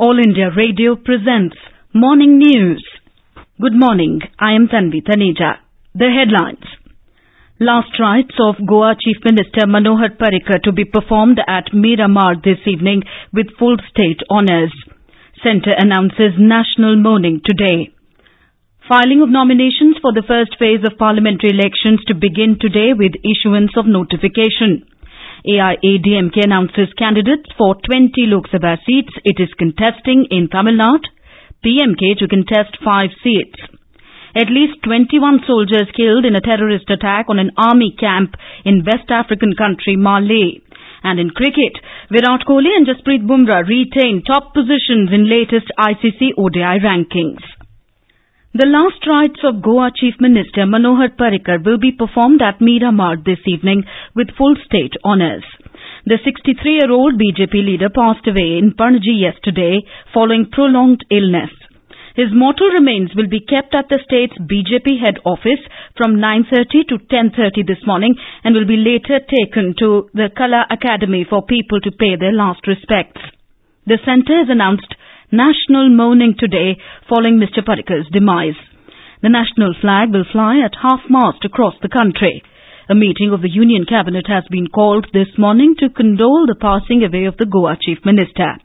All India Radio presents Morning News. Good morning, I am Tanvi Taneja. The headlines. Last rites of Goa Chief Minister Manohar Parrikar to be performed at Miramar this evening with full state honours. Centre announces national mourning today. Filing of nominations for the first phase of parliamentary elections to begin today with issuance of notification. AIADMK announces candidates for 20 Lok Sabha seats it is contesting in Tamil Nadu. PMK to contest 5 seats. At least 21 soldiers killed in a terrorist attack on an army camp in West African country Maldives. And in cricket, Virat Kohli and Jasprit Bumrah retain top positions in latest ICC ODI rankings. The last rites of Goa Chief Minister Manohar Parrikar will be performed at Miramar this evening with full state honours. The 63-year-old BJP leader passed away in Panaji yesterday following prolonged illness. His mortal remains will be kept at the state's BJP head office from 9:30 to 10:30 this morning and will be later taken to the Kala Academy for people to pay their last respects. The centre has announced national mourning today following Mr. Parrikar's demise. The national flag will fly at half-mast across the country. A meeting of the Union Cabinet has been called this morning to condole the passing away of the Goa Chief Minister.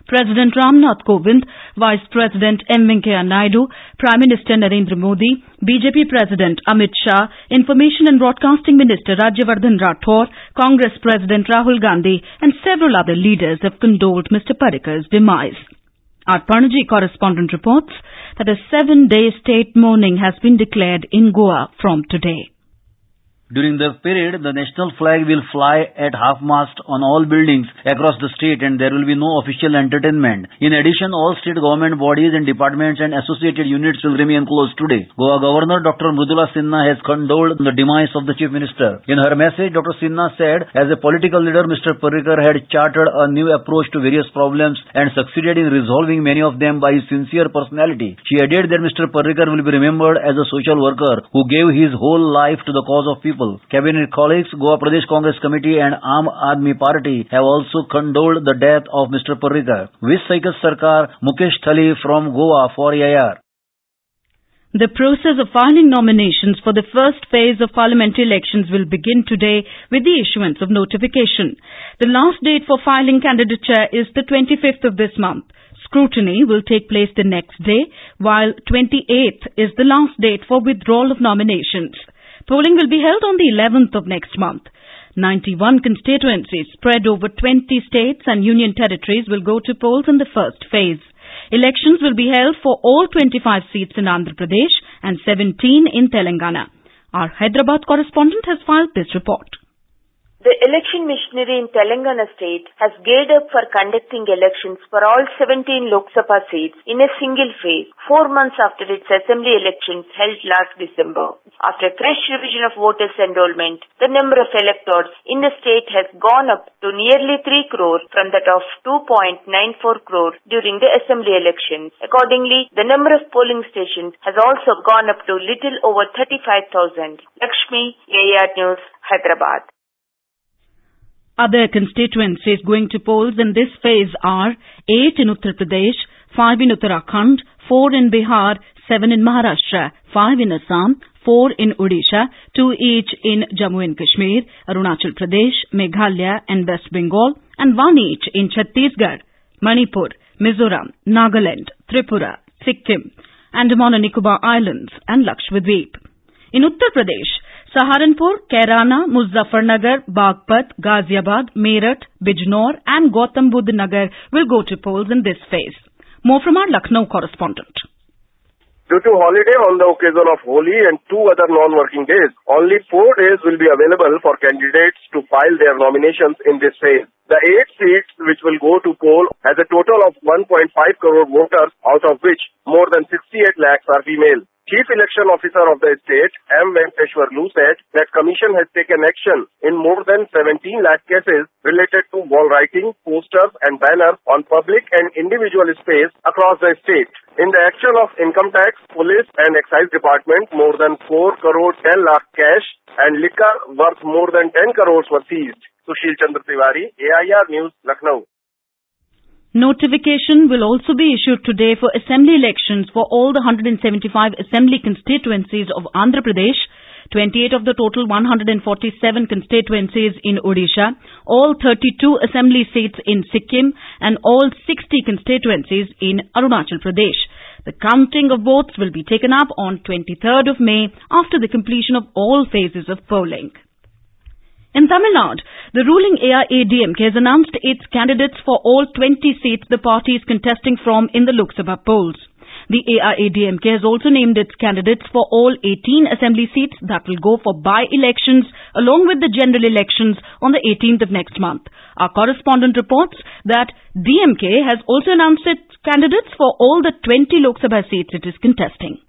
President Ramnath Kovind, Vice President M. Venkaiah Naidu, Prime Minister Narendra Modi, BJP President Amit Shah, Information and Broadcasting Minister Rajyavardhan Rathore, Congress President Rahul Gandhi and several other leaders have condoled Mr. Parrikar's demise. Our Panaji correspondent reports that a 7-day state mourning has been declared in Goa from today. During the period, the national flag will fly at half-mast on all buildings across the state and there will be no official entertainment. In addition, all state government bodies and departments and associated units will remain closed today. Goa Governor Dr. Mridula Sinha has condoled the demise of the Chief Minister. In her message, Dr. Sinha said, as a political leader, Mr. Parrikar had charted a new approach to various problems and succeeded in resolving many of them by his sincere personality. She added that Mr. Parrikar will be remembered as a social worker who gave his whole life to the cause of people. Cabinet colleagues, Goa Pradesh Congress Committee and AIADMK Party have also condoled the death of Mr. Parrikar. Wish Cycle Sarkar, Mukesh Thali from Goa for AIR. The process of filing nominations for the first phase of parliamentary elections will begin today with the issuance of notification. The last date for filing candidature is the 25th of this month. Scrutiny will take place the next day, while 28th is the last date for withdrawal of nominations. Polling will be held on the 11th of next month. 91 constituencies spread over 20 states and union territories will go to polls in the first phase. Elections will be held for all 25 seats in Andhra Pradesh and 17 in Telangana. Our Hyderabad correspondent has filed this report. The election machinery in Telangana state has geared up for conducting elections for all 17 Lok Sabha seats in a single phase, 4 months after its assembly elections held last December. After fresh revision of voters' enrollment, the number of electors in the state has gone up to nearly 3 crore from that of 2.94 crore during the assembly elections. Accordingly, the number of polling stations has also gone up to little over 35,000. Lakshmi, AIR News, Hyderabad. Other constituencies going to polls in this phase are 8 in Uttar Pradesh, 5 in Uttarakhand, 4 in Bihar, 7 in Maharashtra, 5 in Assam, 4 in Odisha, 2 each in Jammu and Kashmir, Arunachal Pradesh, Meghalaya and West Bengal, and 1 each in Chhattisgarh, Manipur, Mizoram, Nagaland, Tripura, Sikkim, Andaman and Nicobar Islands and Lakshadweep. In Uttar Pradesh, Saharanpur, Kairana, Muzaffarnagar, Bagpat, Ghaziabad, Meerut, Bijnor and Gautam Budh Nagar will go to polls in this phase. More from our Lucknow correspondent. Due to holiday on the occasion of Holi and 2 other non-working days, only 4 days will be available for candidates to file their nominations in this phase. The 8 seats which will go to poll has a total of 1.5 crore voters, out of which more than 68 lakhs are female. Chief Election Officer of the state, M. Venkateshwar Lu, said that Commission has taken action in more than 17 lakh cases related to wall writing, posters and banners on public and individual space across the state. In the action of Income Tax, Police and Excise Department, more than 4 crore 10 lakh cash and liquor worth more than 10 crores were seized. Sushil Chandra Tiwari, AIR News, Lucknow. Notification will also be issued today for assembly elections for all the 175 assembly constituencies of Andhra Pradesh, 28 of the total 147 constituencies in Odisha, all 32 assembly seats in Sikkim and all 60 constituencies in Arunachal Pradesh. The counting of votes will be taken up on 23rd of May after the completion of all phases of polling. In Tamil Nadu, the ruling AIADMK has announced its candidates for all 20 seats the party is contesting from in the Lok Sabha polls. The AIADMK has also named its candidates for all 18 assembly seats that will go for by-elections along with the general elections on the 18th of next month. Our correspondent reports that DMK has also announced its candidates for all the 20 Lok Sabha seats it is contesting.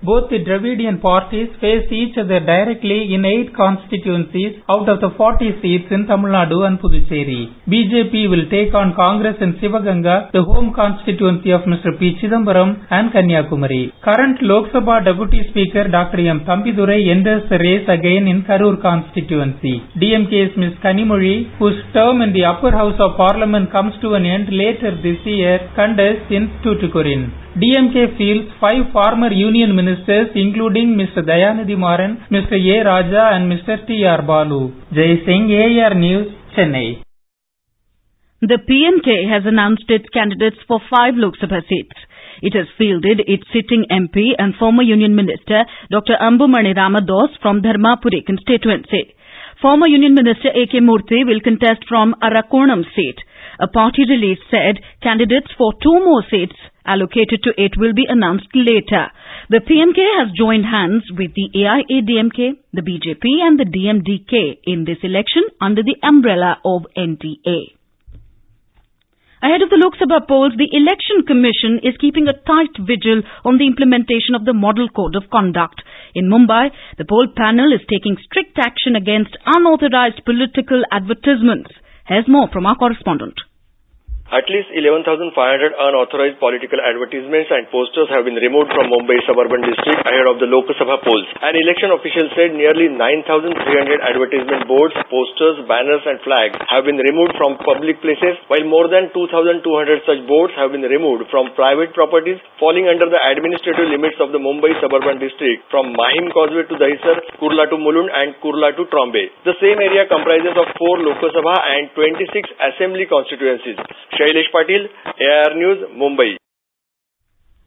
Both the Dravidian parties face each other directly in 8 constituencies out of the 40 seats in Tamil Nadu and Puducherry. BJP will take on Congress in Sivaganga, the home constituency of Mr. P. Chidambaram and Kanyakumari. Current Lok Sabha Deputy Speaker Dr. M. Thambidurai enters the race again in Karur constituency. DMK's Ms. Kanimozhi, whose term in the upper house of parliament comes to an end later this year, contests in Tuticorin. DMK fields 5 former union ministers including Mr. Dayanidhi Maran, Mr. A. Raja and Mr. T.R. Balu. Jai Singh, AIR News, Chennai. The PMK has announced its candidates for 5 Lok Sabha seats. It has fielded its sitting MP and former Union Minister Dr. Ambumani Ramadas from Dharmapuri constituency. Former Union Minister A.K. Murthy will contest from Arakonam seat. A party release said candidates for 2 more seats allocated to it will be announced later. The PMK has joined hands with the AIADMK, the BJP and the DMDK in this election under the umbrella of NDA. Ahead of the Lok Sabha polls, the Election Commission is keeping a tight vigil on the implementation of the Model Code of Conduct. In Mumbai, the poll panel is taking strict action against unauthorized political advertisements. Here's more from our correspondent. At least 11,500 unauthorized political advertisements and posters have been removed from Mumbai suburban district ahead of the Lok Sabha polls. An election official said nearly 9,300 advertisement boards, posters, banners and flags have been removed from public places, while more than 2,200 such boards have been removed from private properties falling under the administrative limits of the Mumbai suburban district from Mahim Causeway to Dahisar, Kurla to Mulund and Kurla to Trombay. The same area comprises of 4 Lok Sabha and 26 assembly constituencies. Shailesh Patil, AIR News, Mumbai.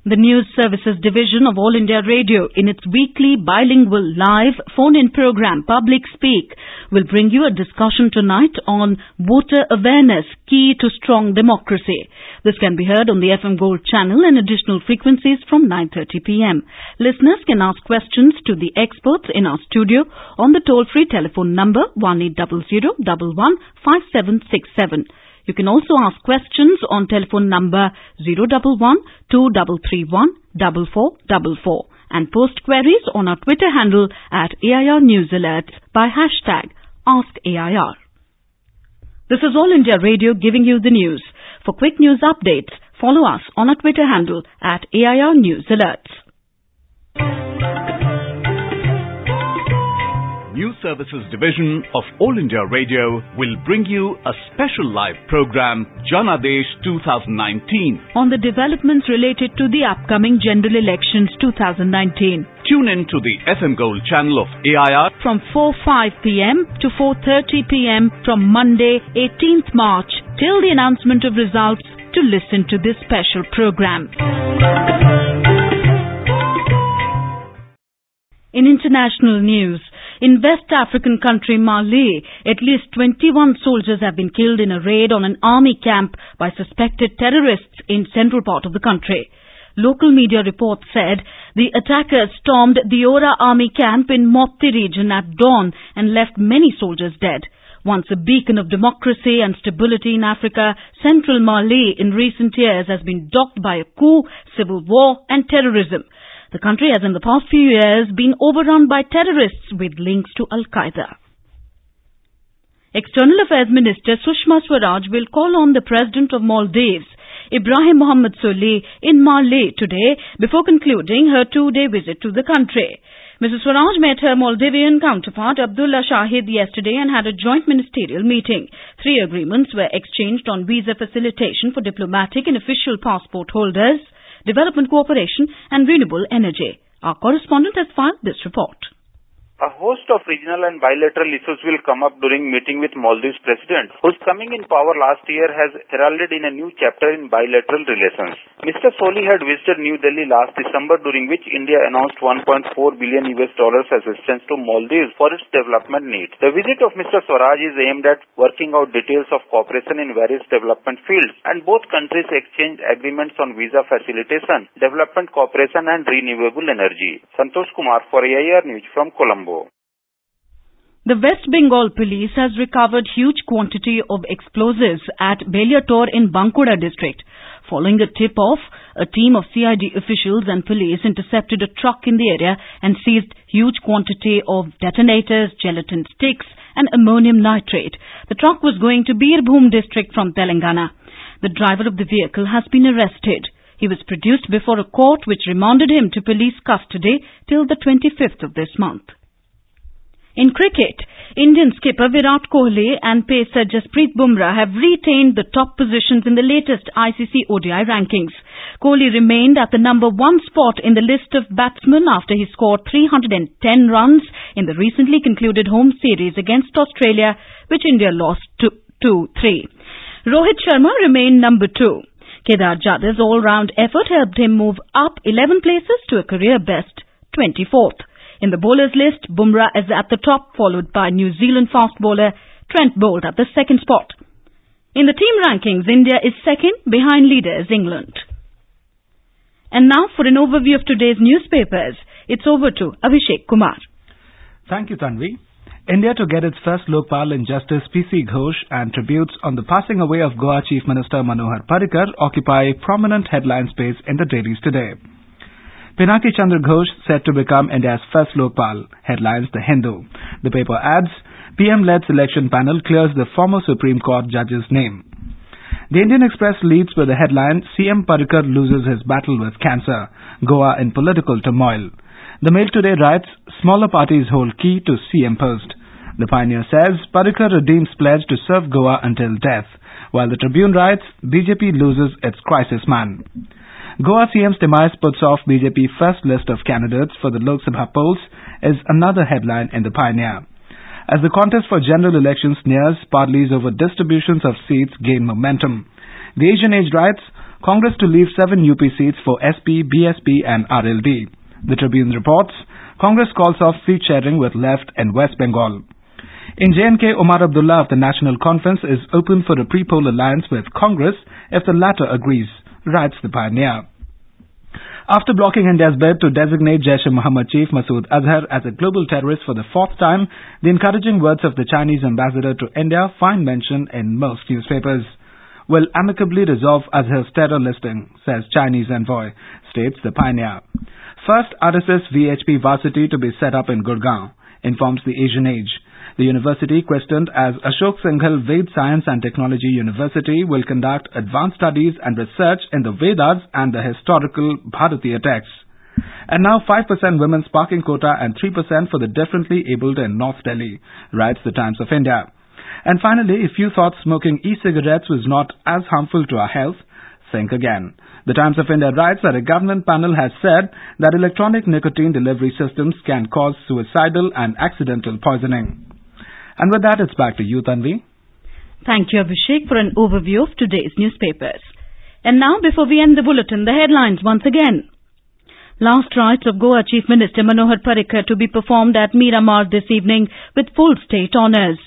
The News Services Division of All India Radio, in its weekly bilingual live phone-in program Public Speak, will bring you a discussion tonight on voter awareness, key to strong democracy. This can be heard on the FM Gold channel and additional frequencies from 9:30 p.m. Listeners can ask questions to the experts in our studio on the toll-free telephone number 1800115767. You can also ask questions on telephone number 011-2331-4444 and post queries on our Twitter handle at AIR News Alerts by hashtag AskAIR. This is All India Radio giving you the news. For quick news updates, follow us on our Twitter handle at AIR News Alerts. News Services Division of All India Radio will bring you a special live program, Janadesh 2019, on the developments related to the upcoming general elections 2019. Tune in to the FM Gold channel of AIR from 4:05 p.m. to 4:30 p.m. from Monday 18th March till the announcement of results to listen to this special program. In international news, in West African country Mali, at least 21 soldiers have been killed in a raid on an army camp by suspected terrorists in central part of the country. Local media reports said the attackers stormed the Ora army camp in Mopti region at dawn and left many soldiers dead. Once a beacon of democracy and stability in Africa, central Mali in recent years has been dogged by a coup, civil war and terrorism. The country has in the past few years been overrun by terrorists with links to Al-Qaeda. External Affairs Minister Sushma Swaraj will call on the President of Maldives, Ibrahim Mohammed Solih, in Mali today before concluding her 2-day visit to the country. Mrs. Swaraj met her Maldivian counterpart Abdullah Shahid yesterday and had a joint ministerial meeting. 3 agreements were exchanged on visa facilitation for diplomatic and official passport holders, development cooperation and renewable energy. Our correspondent has filed this report. A host of regional and bilateral issues will come up during meeting with Maldives President, whose coming in power last year has heralded in a new chapter in bilateral relations. Mr. Kohli had visited New Delhi last December, during which India announced $1.4 billion assistance to Maldives for its development needs. The visit of Mr. Swaraj is aimed at working out details of cooperation in various development fields, and both countries exchanged agreements on visa facilitation, development cooperation and renewable energy. Santosh Kumar for AIR News from Colombo. The West Bengal police has recovered huge quantity of explosives at Beliator in Bankura district. Following a tip-off, a team of CID officials and police intercepted a truck in the area and seized huge quantity of detonators, gelatin sticks and ammonium nitrate. The truck was going to Birbhum district from Telangana. The driver of the vehicle has been arrested. He was produced before a court which remanded him to police custody till the 25th of this month. In cricket, Indian skipper Virat Kohli and pacer Jasprit Bumrah have retained the top positions in the latest ICC ODI rankings. Kohli remained at the number 1 spot in the list of batsmen after he scored 310 runs in the recently concluded home series against Australia, which India lost 2-3. Rohit Sharma remained number 2. Kedar Jadav's all-round effort helped him move up 11 places to a career best 24th. In the bowlers list, Bumrah is at the top, followed by New Zealand fast bowler Trent Boult at the 2nd spot. In the team rankings, India is 2nd, behind leaders England. And now for an overview of today's newspapers, it's over to Abhishek Kumar. Thank you, Tanvi. India to get its first Lokpal in Justice P.C. Ghosh and tributes on the passing away of Goa Chief Minister Manohar Parrikar occupy prominent headline space in the dailies today. Pinaki Chandra Ghosh set to become India's first Lokpal, headlines The Hindu. The paper adds, PM-led selection panel clears the former Supreme Court judge's name. The Indian Express leads with the headline, CM Parrikar loses his battle with cancer, Goa in political turmoil. The Mail today writes, smaller parties hold key to CM post. The Pioneer says, Parrikar redeems pledge to serve Goa until death, while the Tribune writes, BJP loses its crisis man. Goa CM's demise puts off BJP first list of candidates for the Lok Sabha polls is another headline in the Pioneer. As the contest for general elections nears, parleys over distributions of seats gain momentum. The Asian Age writes, Congress to leave 7 UP seats for SP, BSP and RLD. The Tribune reports, Congress calls off seat sharing with left in West Bengal. In J&K, Omar Abdullah of the National Conference is open for a pre-poll alliance with Congress if the latter agrees, writes the Pioneer. After blocking India's bid to designate Jaish-e-Mohammed chief Masood Azhar as a global terrorist for the 4th time, the encouraging words of the Chinese ambassador to India find mention in most newspapers. Will amicably resolve Azhar's terror listing, says Chinese envoy, states the Pioneer. First RSS VHP varsity to be set up in Gurgaon, informs the Asian Age. The university, questioned as Ashok Singhal Ved Science and Technology University, will conduct advanced studies and research in the Vedas and the historical Bharatiya texts. And now 5% women's parking quota and 3% for the differently abled in North Delhi, writes the Times of India. And finally, if you thought smoking e-cigarettes was not as harmful to our health, think again. The Times of India writes that a government panel has said that electronic nicotine delivery systems can cause suicidal and accidental poisoning. And with that, it's back to you, Tanvi. Thank you, Abhishek, for an overview of today's newspapers. And now, before we end the bulletin, the headlines once again. Last rites of Goa Chief Minister Manohar Parrikar to be performed at Miramar this evening with full state honours.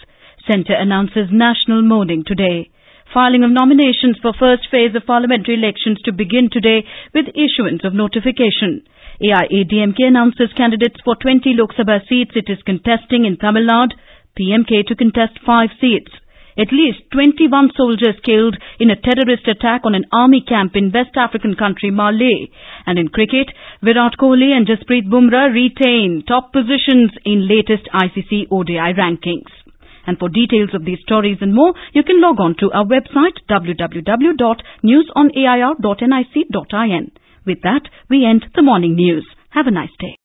Centre announces national mourning today. Filing of nominations for first phase of parliamentary elections to begin today with issuance of notification. AIADMK announces candidates for 20 Lok Sabha seats it is contesting in Tamil Nadu. PMK to contest 5 seats. At least 21 soldiers killed in a terrorist attack on an army camp in West African country Maldives. And in cricket, Virat Kohli and Jasprit Bumrah retain top positions in latest ICC ODI rankings. And for details of these stories and more, you can log on to our website www.newsonair.nic.in. With that, we end the morning news. Have a nice day.